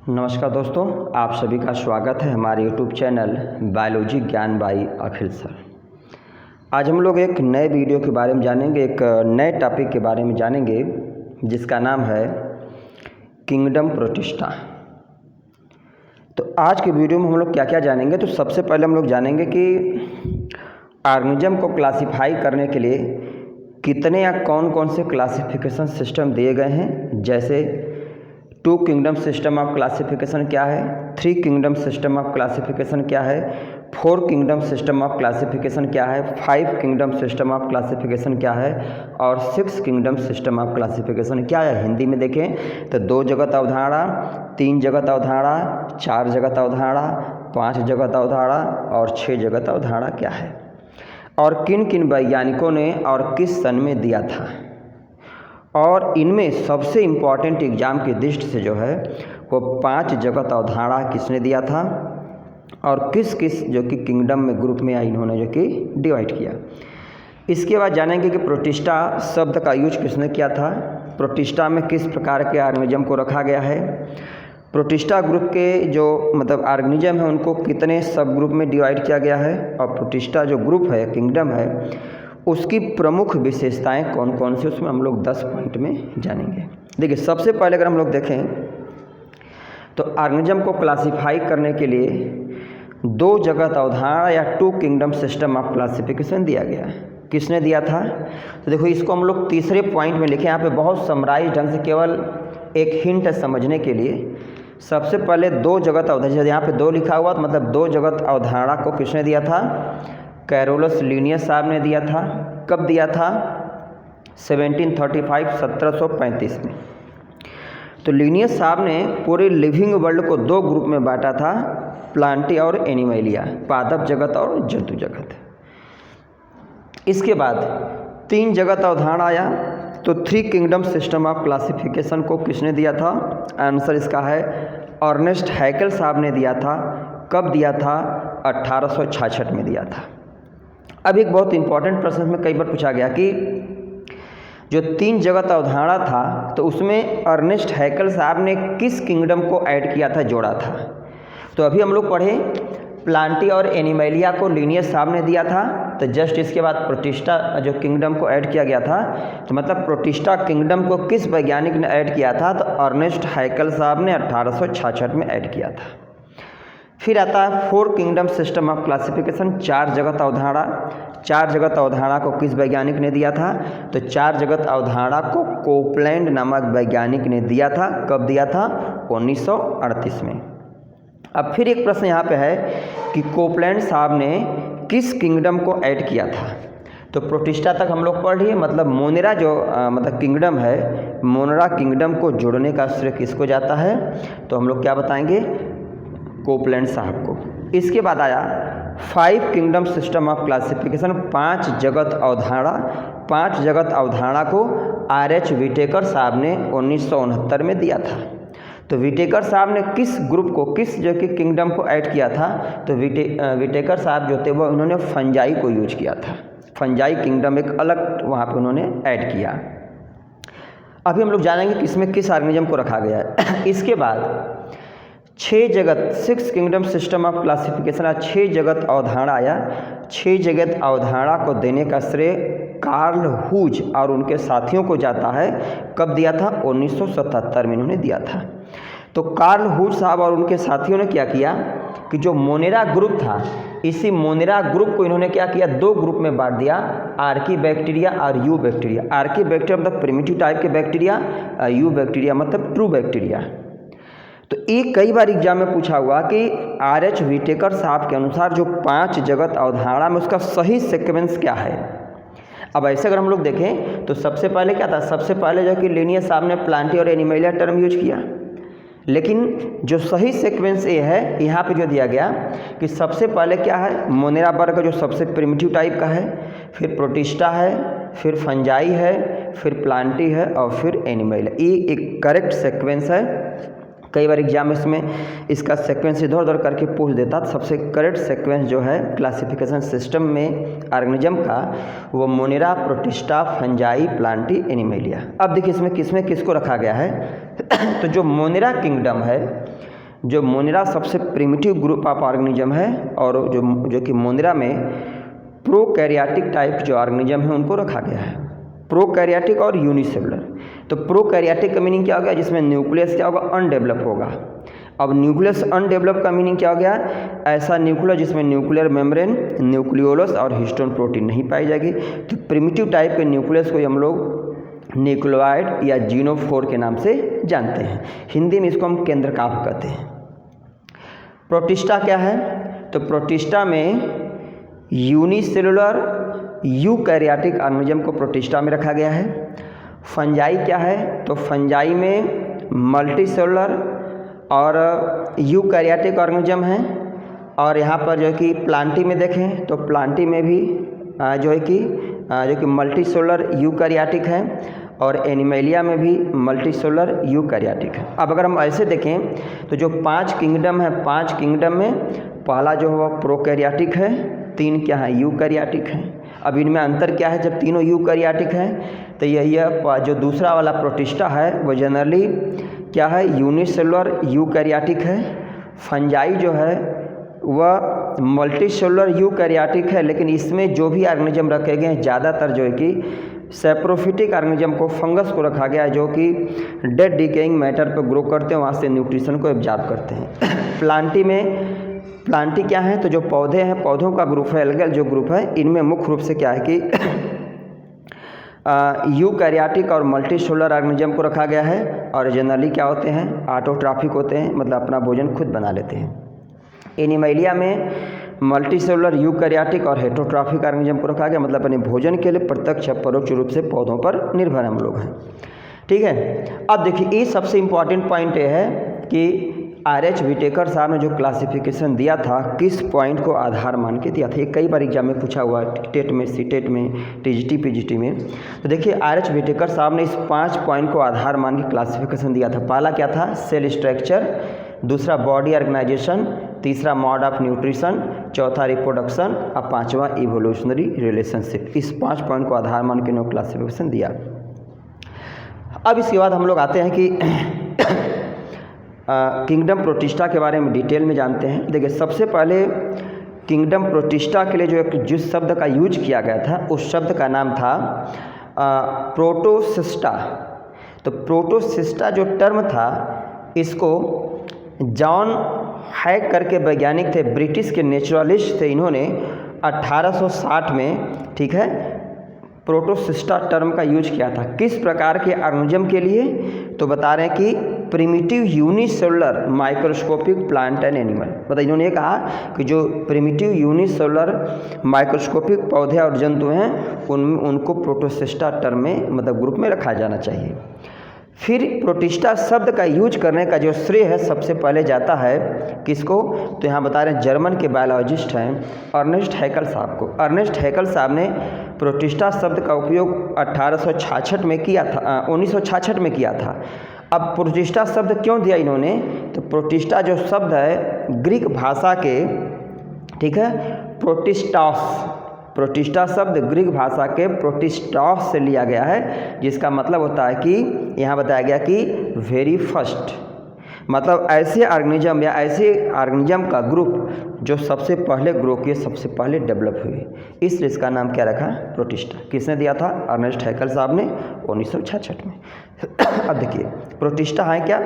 नमस्कार दोस्तों, आप सभी का स्वागत है हमारे यूट्यूब चैनल बायोलॉजी ज्ञान बाई अखिल सर। आज हम लोग एक नए वीडियो के बारे में जानेंगे, एक नए टॉपिक के बारे में जानेंगे जिसका नाम है किंगडम प्रोटिस्टा। तो आज के वीडियो में हम लोग क्या क्या जानेंगे। तो सबसे पहले हम लोग जानेंगे कि ऑर्गेनिज्म को क्लासिफाई करने के लिए कितने या कौन कौन से क्लासिफिकेशन सिस्टम दिए गए हैं। जैसे 2 किंगडम सिस्टम ऑफ क्लासिफिकेशन क्या है, 3 किंगडम सिस्टम ऑफ क्लासिफिकेशन क्या है, 4 किंगडम सिस्टम ऑफ क्लासिफिकेशन क्या है, 5 किंगडम सिस्टम ऑफ क्लासिफिकेशन क्या है और 6 किंगडम सिस्टम ऑफ क्लासिफिकेशन क्या है। हिंदी में देखें तो 2 जगत अवधारणा, 3 जगत अवधारणा, 4 जगत अवधारणा, 5 जगत अवधारणा और 6 जगत अवधारणा क्या है, और किन किन वैज्ञानिकों ने और किस सन में दिया था। और इनमें सबसे इम्पॉर्टेंट एग्ज़ाम की दृष्टि से जो है वो 5 जगत अवधारणा किसने दिया था और किस किस जो कि किंगडम में ग्रुप में इन्होंने जो कि डिवाइड किया। इसके बाद जानेंगे कि प्रोटिस्टा शब्द का यूज किसने किया था, प्रोटिस्टा में किस प्रकार के ऑर्गेनिज्म को रखा गया है, प्रोटिस्टा ग्रुप के जो ऑर्गेनिज्म है उनको कितने सब ग्रुप में डिवाइड किया गया है, और प्रोटिस्टा जो ग्रुप है, किंगडम है, उसकी प्रमुख विशेषताएं कौन कौन सी, उसमें हम लोग 10 पॉइंट में जानेंगे। देखिए, सबसे पहले अगर हम लोग देखें तो ऑर्गेनिज्म को क्लासिफाई करने के लिए 2 जगत अवधारणा या 2 किंगडम सिस्टम ऑफ क्लासिफिकेशन दिया गया है। किसने दिया था? तो देखो, इसको हम लोग तीसरे पॉइंट में लिखे। यहाँ पे बहुत समराइज ढंग से केवल एक हिंट है समझने के लिए। सबसे पहले 2 जगत अवधारणा, यहाँ पे 2 लिखा हुआ तो मतलब 2 जगत अवधारणा को किसने दिया था? कैरोलस लीनियस साहब ने दिया था। कब दिया था? 1735 में। तो लीनियस साहब ने पूरे लिविंग वर्ल्ड को 2 ग्रुप में बांटा था, प्लांटी और एनिमलिया, पादप जगत और जंतु जगत। इसके बाद 3 जगत अवधारणा आया, तो 3 किंगडम सिस्टम ऑफ क्लासिफिकेशन को किसने दिया था? आंसर इसका है अर्नेस्ट हैकेल साहब ने दिया था। कब दिया था? 1866 में दिया था। अब एक बहुत इंपॉर्टेंट प्रश्न में कई बार पूछा गया कि जो 3 जगत अवधारणा था तो उसमें अर्नेस्ट हैकेल साहब ने किस किंगडम को ऐड किया था, जोड़ा था। तो अभी हम लोग पढ़े प्लांटी और एनिमलिया को लीनियस साहब ने दिया था, तो जस्ट इसके बाद प्रोटिस्टा जो किंगडम को ऐड किया गया था, तो मतलब प्रोटिस्टा किंगडम को किस वैज्ञानिक ने ऐड किया था? तो अर्नेस्ट हैकेल साहब ने 1866 में ऐड किया था। फिर आता है 4 किंगडम सिस्टम ऑफ क्लासिफिकेशन, 4 जगत अवधारणा। 4 जगत अवधारणा को किस वैज्ञानिक ने दिया था? तो 4 जगत अवधारणा को कोपलैंड नामक वैज्ञानिक ने दिया था। कब दिया था? 1938 में। अब फिर एक प्रश्न यहाँ पे है कि कोपलैंड साहब ने किस किंगडम को ऐड किया था? तो प्रोटिस्टा तक हम लोग पढ़ लिए, मतलब मोनेरा जो मतलब किंगडम है, मोनेरा किंगडम को जोड़ने का श्रेय किसको जाता है? तो हम लोग क्या बताएंगे? कोपलैंड साहब को। इसके बाद आया 5 किंगडम सिस्टम ऑफ क्लासिफिकेशन, 5 जगत अवधारणा। 5 जगत अवधारणा को R.H. विटेकर साहब ने 1969 में दिया था। तो विटेकर साहब ने किस ग्रुप को, किस जो कि किंगडम को ऐड किया था? तो विटेकर साहब जो थे वो उन्होंने फंजाई को यूज किया था। फंजाई किंगडम एक अलग वहाँ पे उन्होंने ऐड किया। अभी हम लोग जानेंगे कि इसमें किस ऑर्गेनिज्म को रखा गया है। इसके बाद 6 जगत 6 किंगडम सिस्टम ऑफ क्लासिफिकेशन, 6 जगत अवधारणा आया। 6 जगत अवधारणा को देने का श्रेय कार्ल हूज और उनके साथियों को जाता है। कब दिया था? 1977 में इन्होंने दिया था। तो कार्ल हूज साहब और उनके साथियों ने क्या किया कि जो मोनेरा ग्रुप था, इसी मोनेरा ग्रुप को इन्होंने क्या किया? 2 ग्रुप में बांट दिया, आर्की बैक्टीरिया और यू बैक्टीरिया। आर्की बैक्टीरिया मतलब प्रिमिटिव टाइप के बैक्टीरिया, यू बैक्टीरिया मतलब ट्रू बैक्टीरिया। तो एक कई बार एग्जाम में पूछा हुआ कि R.H. विटेकर साहब के अनुसार जो 5 जगत अवधारणा में उसका सही सीक्वेंस क्या है। अब ऐसे अगर हम लोग देखें तो सबसे पहले क्या था? सबसे पहले जो कि लीनियस साहब ने प्लांटी और एनिमलिया टर्म यूज किया, लेकिन जो सही सीक्वेंस ये है, यहाँ पे जो दिया गया कि सबसे पहले क्या है? मोनेरा वर्ग जो सबसे प्रिमिटिव टाइप का है, फिर प्रोटिस्टा है, फिर फंजाई है, फिर प्लांटी है और फिर एनिमलिया। ये एक करेक्ट सीक्वेंस है। कई बार एग्जाम में इसमें इसका सीक्वेंस इधर उधर करके पूछ देता। तो सबसे करेक्ट सीक्वेंस जो है क्लासिफिकेशन सिस्टम में ऑर्गेनिज्म का, वो Monera, protista, fungi, Plantae, Animalia. अब देखिए इसमें किसको रखा गया है। तो जो मोनेरा किंगडम है जो मोनेरा सबसे प्रिमिटिव ग्रुप ऑफ ऑर्गेनिज्म है, और जो कि मोनेरा में प्रोकैरियोटिक टाइप जो ऑर्गेनिज्म है उनको रखा गया है, प्रोकैरियोटिक और यूनिसेलुलर। तो प्रोकैरियोटिक का मीनिंग क्या हो गया, जिसमें न्यूक्लियस क्या होगा, अनडेवलप होगा। अब न्यूक्लियस अनडेवलप का मीनिंग क्या हो गया, ऐसा न्यूक्लियस जिसमें न्यूक्लियर मेम्ब्रेन, न्यूक्लियोलस और हिस्टोन प्रोटीन नहीं पाई जाएगी। तो प्रिमिटिव टाइप के न्यूक्लियस को हम लोग न्यूक्लियोइड या जीनोफोर के नाम से जानते हैं। हिंदी में इसको हम केंद्रकाभ कहते हैं। प्रोटिस्टा क्या है, तो प्रोटिस्टा में यूनिसेलुलर यूकैरियोटिक ऑर्गेनिज्म को प्रोटिस्टा में रखा गया है। फंजाई क्या है, तो फंजाई में मल्टीसेलुलर और यूकैरियोटिक ऑर्गेनिज्म है। और यहाँ पर जो है कि प्लांटी में देखें तो प्लांटी में भी जो है कि मल्टीसेलुलर यूकैरियोटिक है, और एनिमेलिया में भी मल्टीसेलुलर यूकैरियोटिक है। अब अगर हम ऐसे देखें तो जो 5 किंगडम है, 5 किंगडम में पहला जो है वह प्रोकैरियोटिक है, 3 क्या है, यूकैरियोटिक है। अब इनमें अंतर क्या है, जब तीनों यूकैरियोटिक हैं तो यही जो दूसरा वाला प्रोटिस्टा है वो जनरली क्या है, यूनिसेलुलर यूकैरियोटिक है। फंजाई जो है वह मल्टीसेलुलर यूकैरियोटिक है, लेकिन इसमें जो भी ऑर्गेनिज्म रखे गए हैं ज़्यादातर जो है कि सैप्रोफिटिक ऑर्गेनिज्म को, फंगस को रखा गया है, जो कि डेड डिकेइंग मैटर पर ग्रो करते हैं, वहाँ से न्यूट्रिशन को एब्जॉर्ब करते हैं। प्लांटी क्या है, तो जो पौधे हैं, पौधों का ग्रुप है, एल्गल जो ग्रुप है, इनमें मुख्य रूप से क्या है कि यूकैरियोटिक और मल्टीसेलुलर ऑर्गेनिज्म को रखा गया है, और जनरली क्या होते हैं, ऑटोट्रॉफिक होते हैं, मतलब अपना भोजन खुद बना लेते हैं। एनिमेलिया में मल्टीसेलुलर यूकैरियोटिक और हेटेरोट्रॉफिक ऑर्गेनिज्म को रखा गया, मतलब अपने भोजन के लिए प्रत्यक्ष या परोक्ष रूप से पौधों पर निर्भर हम लोग हैं। ठीक है, अब देखिए ये सबसे इम्पॉर्टेंट पॉइंट ये है कि RH विटेकर साहब ने जो क्लासिफिकेशन दिया था, किस पॉइंट को आधार मान के दिया था। ये कई बार एग्जाम में पूछा हुआ है, टेट में, सीटेट में, TGT PGT में। तो देखिए RH विटेकर साहब ने इस 5 पॉइंट को आधार मान के क्लासिफिकेशन दिया था। पहला क्या था, सेल स्ट्रक्चर, दूसरा बॉडी ऑर्गेनाइजेशन, तीसरा मोड ऑफ न्यूट्रिशन, चौथा रिप्रोडक्शन, और 5वां इवोल्यूशनरी रिलेशनशिप। इस 5 पॉइंट को आधार मान के उन्होंने क्लासिफिकेशन दिया। अब इसके बाद हम लोग आते हैं कि किंगडम प्रोटिस्टा के बारे में डिटेल में जानते हैं। देखिए सबसे पहले किंगडम प्रोटिस्टा के लिए जिस शब्द का यूज किया गया था, उस शब्द का नाम था प्रोटोसिस्टा। तो प्रोटोसिस्टा जो टर्म था, इसको जॉन हैक करके वैज्ञानिक थे, ब्रिटिश के नेचुरलिस्ट थे, इन्होंने 1860 में, ठीक है, प्रोटोसिस्टा टर्म का यूज किया था। किस प्रकार के ऑर्गेनिज्म के लिए, तो बता रहे हैं कि primitive unicellular microscopic plant and animal. मतलब इन्होंने ये कहा कि जो प्रिमिटिव यूनिसेलुलर माइक्रोस्कोपिक पौधे और जंतु हैं उनको प्रोटोसिस्टा टर्म में, मतलब ग्रुप में रखा जाना चाहिए। फिर प्रोटिस्टा शब्द का यूज करने का जो श्रेय है सबसे पहले जाता है किसको, तो यहाँ बता रहे हैं जर्मन के बायोलॉजिस्ट हैं अर्नेस्ट हैकल साहब को। अर्नेस्ट हैकल साहब ने प्रोटिस्टा शब्द का उपयोग 1866 में किया था, 1966 में किया था। अब प्रोटिस्टा शब्द क्यों दिया इन्होंने, तो प्रोटिस्टा जो शब्द है ग्रीक भाषा के, ठीक है, प्रोटिस्टा शब्द ग्रीक भाषा के प्रोटिस्टॉस से लिया गया है, जिसका मतलब होता है कि यहाँ बताया गया कि वेरी फर्स्ट, मतलब ऐसे ऑर्गेनिज्म या ऐसे ऑर्गेनिज्म का ग्रुप जो सबसे पहले ग्रो किए, सबसे पहले डेवलप हुए, इसलिए इसका नाम क्या रखा, प्रोटिस्टा। किसने दिया था, अर्नेस्ट हैकल साहब ने 1966 में। अब देखिए प्रोटिस्टा है क्या,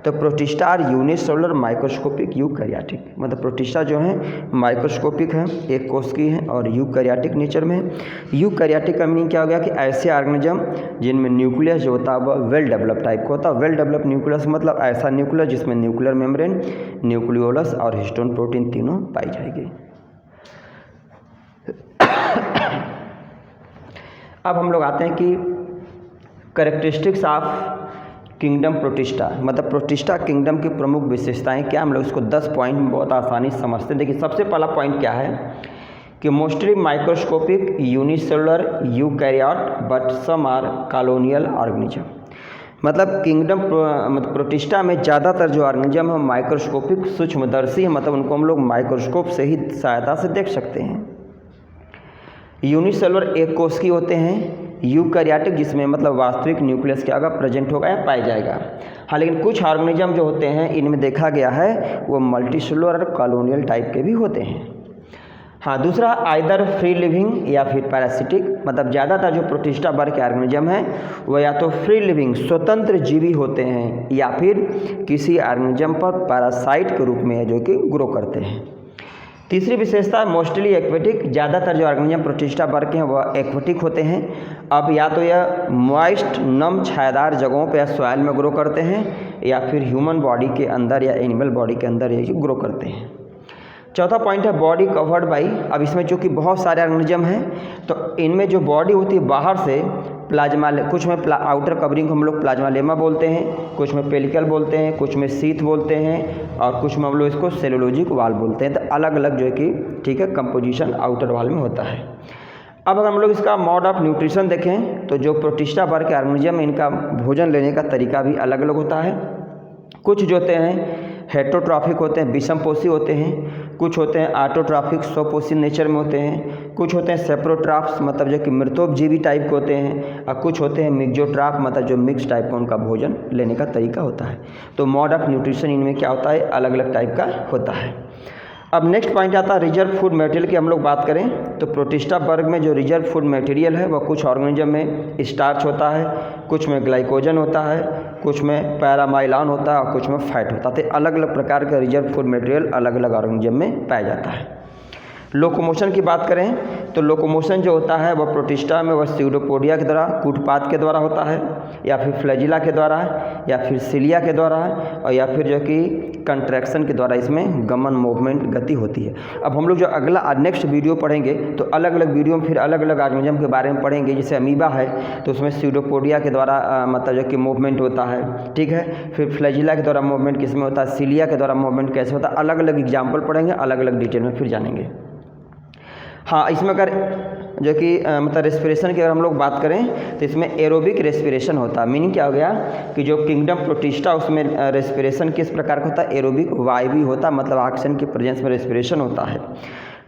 तो protista are unicellular microscopic eukaryotic, मतलब प्रोटिस्टा जो है माइक्रोस्कोपिक है, एक कोश की है और यूकैरियोटिक नेचर में है। यूकैरियोटिक का मीनिंग क्या हो गया कि ऐसे ऑर्गेनिज्म जिनमें न्यूक्लियस जो होता है वह वेल डेवलप टाइप का होता है। वेल डेवलप न्यूक्लियस मतलब ऐसा न्यूक्लियस जिसमें न्यूक्लियर मेम्ब्रेन, न्यूक्लियोलस और हिस्टोन प्रोटीन तीनों पाई जाएगी। अब हम लोग आते हैं कि कैरेक्टरिस्टिक्स ऑफ किंगडम प्रोटिस्टा, मतलब प्रोटिस्टा किंगडम की प्रमुख विशेषताएं क्या, हम लोग इसको 10 पॉइंट में बहुत आसानी से समझते हैं। देखिए सबसे पहला पॉइंट क्या है कि mostly microscopic unicellular eukaryote but some are colonial organism. मतलब किंगडम मतलब प्रोटिस्टा में ज़्यादातर जो ऑर्गेनिज्म है माइक्रोस्कोपिक सूक्ष्मदर्शी है, मतलब उनको हम लोग माइक्रोस्कोप से ही सहायता से देख सकते हैं। यूनिसेलुलर एक कोश की होते हैं, यूकैरियोटिक, जिसमें मतलब वास्तविक न्यूक्लियस क्या होगा, प्रेजेंट होगा या पाया जाएगा। हाँ, लेकिन कुछ ऑर्गेनिज्म जो होते हैं इनमें देखा गया है वो मल्टीसेलुलर और कॉलोनियल टाइप के भी होते हैं। हाँ, दूसरा आइदर फ्री लिविंग या फिर पैरासिटिक, मतलब ज़्यादातर जो प्रोटिस्टा वर्ग के ऑर्गेनिज्म हैं वह या तो फ्री लिविंग स्वतंत्र जीवी होते हैं या फिर किसी ऑर्गेनिज्म पर पैरासाइट के रूप में जो कि ग्रो करते हैं। तीसरी विशेषता मोस्टली एक्वेटिक, ज़्यादातर जो ऑर्गेनिज्म प्रोटिस्टा वर्ग के हैं वह एक्वेटिक होते हैं। अब या तो यह मॉइस्ट नम छायादार जगहों पर या सॉइल में ग्रो करते हैं या फिर ह्यूमन बॉडी के अंदर या एनिमल बॉडी के अंदर ये ग्रो करते हैं। चौथा पॉइंट है बॉडी कवर्ड बाई। अब इसमें चूँकि बहुत सारे ऑर्गेनिज्म हैं तो इनमें जो बॉडी होती है बाहर से प्लाज्मा, कुछ में आउटर कवरिंग हम लोग प्लाज्मालेमा बोलते हैं, कुछ में पेलिकल बोलते हैं, कुछ में सीथ बोलते हैं और कुछ में हम लोग इसको सेलुलोजिक वाल बोलते हैं। तो अलग अलग जो है कि ठीक है कंपोजिशन आउटर वाल में होता है। अब अगर हम लोग इसका मोड ऑफ न्यूट्रिशन देखें तो जो प्रोटिस्टा वर्ग के ऑर्गेनिज्म इनका भोजन लेने का तरीका भी अलग अलग होता है। कुछ जो होते हैं हेटेरोट्रॉफिक होते हैं, विषमपोषी होते हैं, कुछ होते हैं ऑटोट्रॉफिक स्वपोषी नेचर में होते हैं, कुछ होते हैं सेप्रोट्रॉफ्स मतलब जो कि मृतोपजीवी टाइप के होते हैं और कुछ होते हैं मिक्सोट्रॉफ मतलब जो मिक्स टाइप का उनका भोजन लेने का तरीका होता है। तो मोड ऑफ न्यूट्रिशन इनमें क्या होता है, अलग अलग टाइप का होता है। अब नेक्स्ट पॉइंट आता है रिजर्व फूड मटेरियल की हम लोग बात करें तो प्रोटिस्टा वर्ग में जो रिजर्व फूड मटेरियल है वह कुछ ऑर्गेनिज्म में स्टार्च होता है, कुछ में ग्लाइकोजन होता है, कुछ में पैरामाइलान होता है और कुछ में फैट होता है। तो अलग अलग प्रकार का रिजर्व फूड मटेरियल अलग अलग ऑर्गेनिज्म में पाया जाता है। लोकोमोशन की बात करें तो लोकोमोशन जो होता है वह प्रोटिस्टा में वह स्यूडोपोडिया के द्वारा, कूटपात के द्वारा होता है या फिर फ्लैजिला के द्वारा या फिर सिलिया के द्वारा और या फिर जो कि कंट्रैक्शन के द्वारा इसमें गमन मूवमेंट गति होती है। अब हम लोग जो अगला नेक्स्ट वीडियो पढ़ेंगे तो अलग अलग वीडियो में फिर अलग अलग ऑर्गेनिज्म के बारे में पढ़ेंगे। जैसे अमीबा है तो उसमें स्यूडोपोडिया के द्वारा मतलब जो कि मूवमेंट होता है, ठीक है। फिर फ्लैजिला के द्वारा मूवमेंट किस में होता है, सिलिया के द्वारा मूवमेंट कैसे होता है, अलग अलग एग्जाम्पल पढ़ेंगे, अलग अलग डिटेल में फिर जानेंगे। हाँ, इसमें अगर जो कि मतलब रेस्पिरेशन की अगर हम लोग बात करें तो इसमें एरोबिक रेस्पिरेशन होता है। मीनिंग क्या हो गया कि जो किंगडम प्रोटिस्टा उसमें रेस्पिरेशन किस प्रकार का होता है, एरोबिक वायवी होता है, मतलब ऑक्सीजन की प्रेजेंस में रेस्पिरेशन होता है।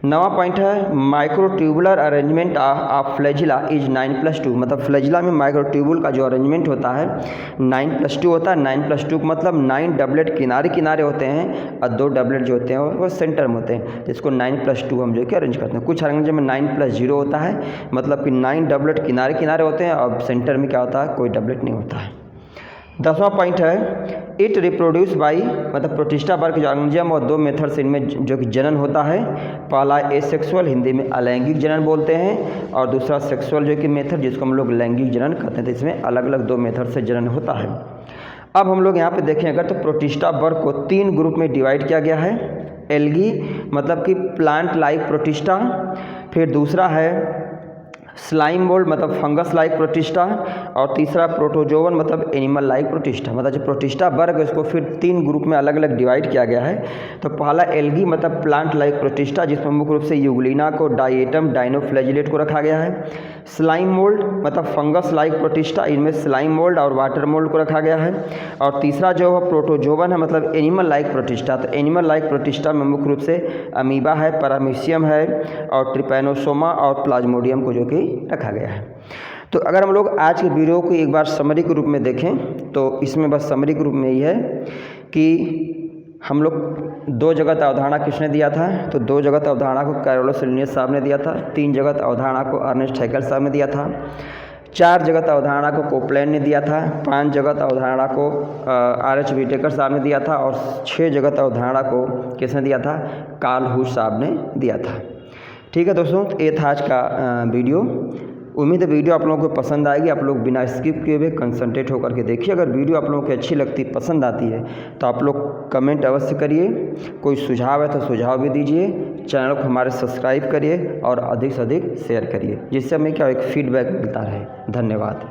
नवा पॉइंट है microtubular arrangement of flagella is 9+2, मतलब फ्लैजिला में माइक्रोट्यूबुल का जो अरेंजमेंट होता है 9+2 होता है। 9+2 का मतलब 9 डबलेट किनारे किनारे होते हैं और 2 डबलेट जो होते हैं वो सेंटर में होते हैं, जिसको 9+2 हम जो कि अरेंज करते हैं। कुछ ऑर्गेनिज्म में 9+0 होता है, मतलब कि 9 डबलेट किनारे किनारे होते हैं और सेंटर में क्या होता है, कोई डबलेट नहीं होता है। 10वां पॉइंट है इट रिप्रोड्यूस बाई, मतलब प्रोटिस्टा वर्ग के ऑर्गेनिज्म और 2 मेथड से इनमें जो कि जनन होता है। पहला एसेक्सुअल, हिंदी में अलैंगिक जनन बोलते हैं, और दूसरा सेक्सुअल जो कि मेथड जिसको हम लोग लैंगिक जनन कहते हैं। तो इसमें अलग अलग 2 मेथड से जनन होता है। अब हम लोग यहाँ पे देखें अगर तो प्रोटिस्टा वर्ग को 3 ग्रुप में डिवाइड किया गया है। एल्गी मतलब कि प्लांट लाइक प्रोटिस्टा, फिर दूसरा है स्लाइम मोल्ड मतलब फंगस लाइक प्रोटिस्टा, और तीसरा प्रोटोजोवन मतलब एनिमल लाइक प्रोटिस्टा। मतलब जो प्रोटिस्टा वर्ग है उसको फिर 3 ग्रुप में अलग अलग डिवाइड किया गया है। तो पहला एल्गी मतलब प्लांट लाइक प्रोटिस्टा, जिसमें मुख्य रूप से यूग्लिना को, डायेटम, डाइनोफ्लैजिलेट को रखा गया है। स्लाइम मोल्ड मतलब फंगस लाइक प्रोटिस्टा, इनमें स्लाइम मोल्ड और वाटर मोल्ड को रखा गया है। और तीसरा जो है प्रोटोजोवन है मतलब एनिमल लाइक प्रोटिस्टा। तो एनिमल लाइक प्रोटिस्टा में मुख्य रूप से अमीबा है, पैरामीशियम है और ट्रिपैनोसोमा और प्लाज्मोडियम को जो कि रखा गया है। तो अगर हम लोग आज के वीडियो को एक बार समरी के रूप में देखें तो इसमें बस समरी के रूप में ये है कि हम लोग 2 जगत अवधारणा किसने दिया था, तो 2 जगत अवधारणा को कैरोलस लिनियस साहब ने दिया था। 3 जगत अवधारणा को अर्नेस्ट हैकेल साहब ने दिया था। 4 जगत अवधारणा को कोपलैंड ने दिया था। 5 जगत अवधारणा को R.H. व्हिटेकर साहब ने दिया था और 6 जगत अवधारणा को किसने दिया था, कार्ल हुस साहब ने दिया था। ठीक है दोस्तों, तो ये था आज का वीडियो। उम्मीद है वीडियो आप लोगों को पसंद आएगी। आप लोग बिना स्किप किए हुए कंसंट्रेट होकर के देखिए। अगर वीडियो आप लोगों को अच्छी लगती, पसंद आती है तो आप लोग कमेंट अवश्य करिए। कोई सुझाव है तो सुझाव भी दीजिए। चैनल को हमारे सब्सक्राइब करिए और अधिक से अधिक शेयर करिए, जिससे हमें क्या एक फीडबैक मिलता रहे। धन्यवाद।